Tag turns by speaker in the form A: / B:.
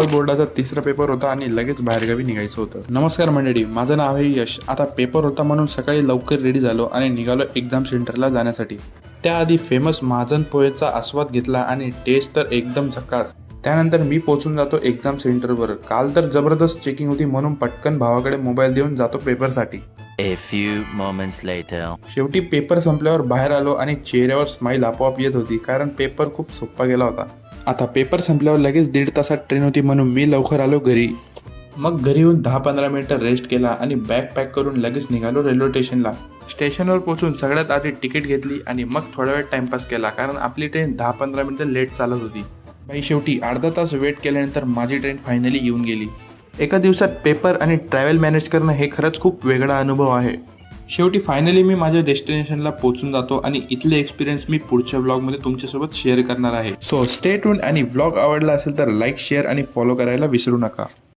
A: Law बोर्डाचा तिसरा paper होता आणि लगेच बाहेरगावी निघायचं होतं. नमस्कार मंडळी, माझं नाव आहे यश. आता पेपर होता म्हणून सकाळी लवकर रेडी झालो आणि निघालो एक्झाम सेंटरला जाण्यासाठी. त्याआधी फेमस महाजन पोहेचा आस्वाद घेतला आणि टेस्ट तर एकदम झकास. त्यानंतर मी पोहोचून जातो एक्झाम सेंटरवर. काल तर जबरदस्त चेकिंग होती म्हणून पटकन भावाकडे मोबाईल देऊन जातो पेपरसाठी.
B: A few moments later.
A: शेवटी पेपर संपल्यावर बाहेर आलो आणि चेहऱ्यावर स्माईल आपोआप येत होती, कारण पेपर खूप सोपा गेला होता. आता पेपर संपल्यावर लगेच 1.5 तासात ट्रेन होती म्हणून मी लवकर आलो घरी. मग घरी येऊन 10-15 मिनिटं रेस्ट केला आणि बॅग पॅक करून लगेच निघालो रेल्वे स्टेशनला. स्टेशनवर पोहोचून सगळ्यात आधी तिकीट घेतली आणि मग थोडा वेळ टाइमपास केला, कारण आपली ट्रेन 10-15 मिनिटं लेट चालत होती. बाई शेवटी अर्धा तास वेट केल्यानंतर माझी ट्रेन फायनली येऊन गेली. एका दिवसात पेपर आणि ट्रॅव्हल मॅनेज करणं हे खरंच खूप वेगळा अनुभव आहे. शेवटी फायनली मी माझ्या डेस्टिनेशनला पोहोचून जातो आणि इथले एक्सपिरियन्स मी पुढच्या व्लॉगमध्ये तुमच्यासोबत शेअर करणार आहे. सो स्टे ट्यून्ड आणि व्लॉग आवडला असेल तर लाईक, शेअर आणि फॉलो करायला विसरू नका.